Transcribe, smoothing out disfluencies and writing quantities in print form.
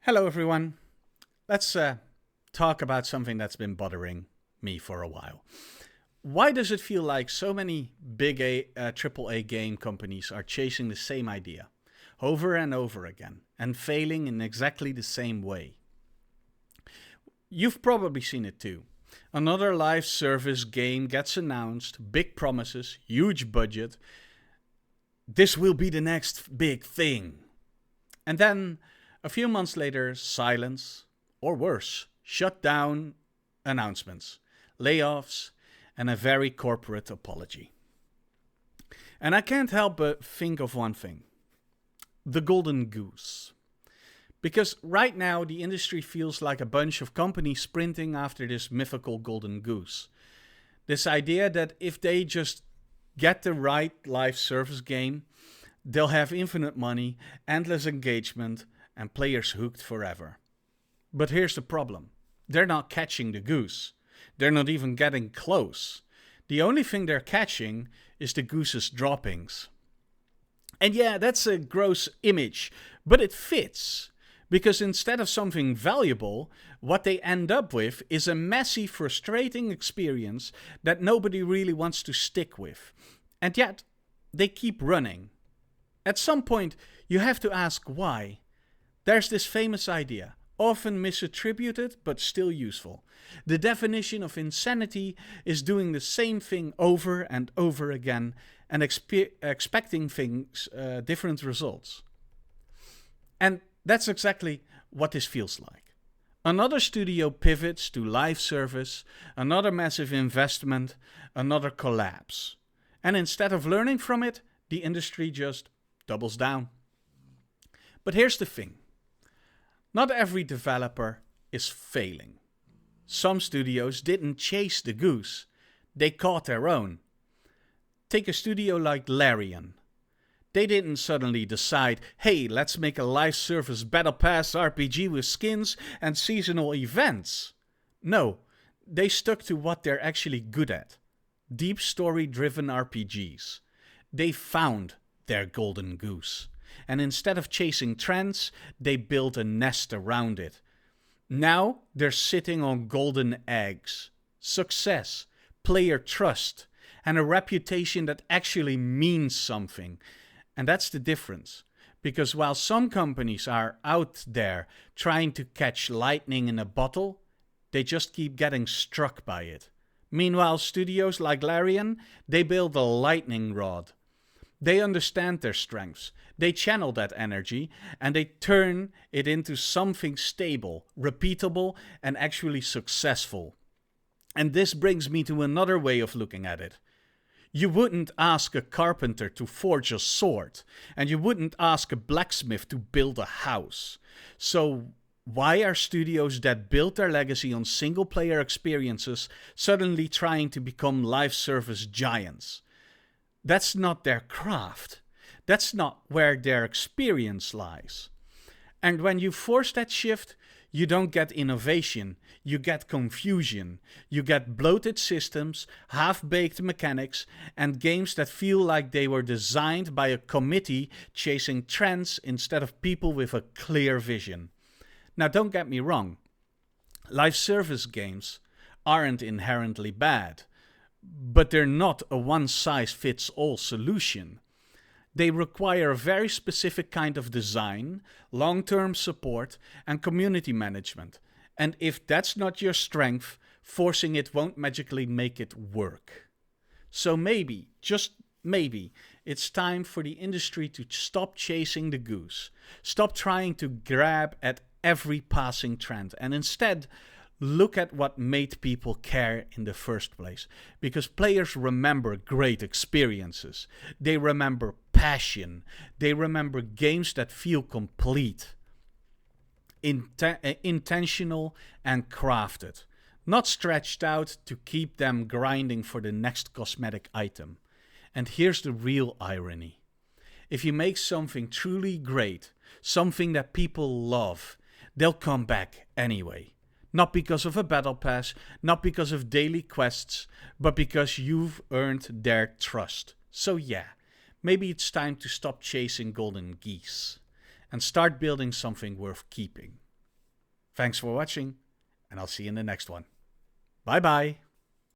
Hello, everyone. Let's talk about something that's been bothering me for a while. Why does it feel like so many AAA game companies are chasing the same idea over and over again and failing in exactly the same way? You've probably seen it too. Another live service game gets announced, big promises, huge budget. This will be the next big thing. And then a few months later, silence, or worse, shut down announcements, layoffs, and a very corporate apology. And I can't help but think of one thing: the golden goose. Because right now, the industry feels like a bunch of companies sprinting after this mythical golden goose. This idea that if they just get the right live service game, they'll have infinite money, endless engagement, and players hooked forever. But here's the problem: they're not catching the goose. They're not even getting close. The only thing they're catching is the goose's droppings. And yeah, that's a gross image, but it fits. Because instead of something valuable, what they end up with is a messy, frustrating experience that nobody really wants to stick with. And yet, they keep running. At some point, you have to ask why. There's this famous idea, often misattributed but still useful. The definition of insanity is doing the same thing over and over again and expecting different results. And that's exactly what this feels like. Another studio pivots to live service, another massive investment, another collapse. And instead of learning from it, the industry just doubles down. But here's the thing: not every developer is failing. Some studios didn't chase the goose, they caught their own. Take a studio like Larian. They didn't suddenly decide, hey, let's make a live service Battle Pass RPG with skins and seasonal events. No, they stuck to what they're actually good at: deep story-driven RPGs. They found their golden goose. And instead of chasing trends, they built a nest around it. Now they're sitting on golden eggs: success, player trust, and a reputation that actually means something. And that's the difference. Because while some companies are out there trying to catch lightning in a bottle, they just keep getting struck by it. Meanwhile, studios like Larian, they build a lightning rod. They understand their strengths, they channel that energy, and they turn it into something stable, repeatable, and actually successful. And this brings me to another way of looking at it. You wouldn't ask a carpenter to forge a sword, and you wouldn't ask a blacksmith to build a house. So why are studios that built their legacy on single-player experiences suddenly trying to become live service giants? That's not their craft. That's not where their experience lies. And when you force that shift, you don't get innovation, you get confusion. You get bloated systems, half-baked mechanics, and games that feel like they were designed by a committee chasing trends instead of people with a clear vision. Now, don't get me wrong. Live service games aren't inherently bad, but they're not a one-size-fits-all solution. They require a very specific kind of design, long-term support, and community management. And if that's not your strength, forcing it won't magically make it work. So maybe, just maybe, it's time for the industry to stop chasing the goose. Stop trying to grab at every passing trend and instead look at what made people care in the first place. Because players remember great experiences. They remember passion. They remember games that feel complete, intentional and crafted. Not stretched out to keep them grinding for the next cosmetic item. And here's the real irony. If you make something truly great, something that people love, they'll come back anyway. Not because of a battle pass, not because of daily quests, but because you've earned their trust. So yeah, maybe it's time to stop chasing golden geese and start building something worth keeping. Thanks for watching, and I'll see you in the next one. Bye bye.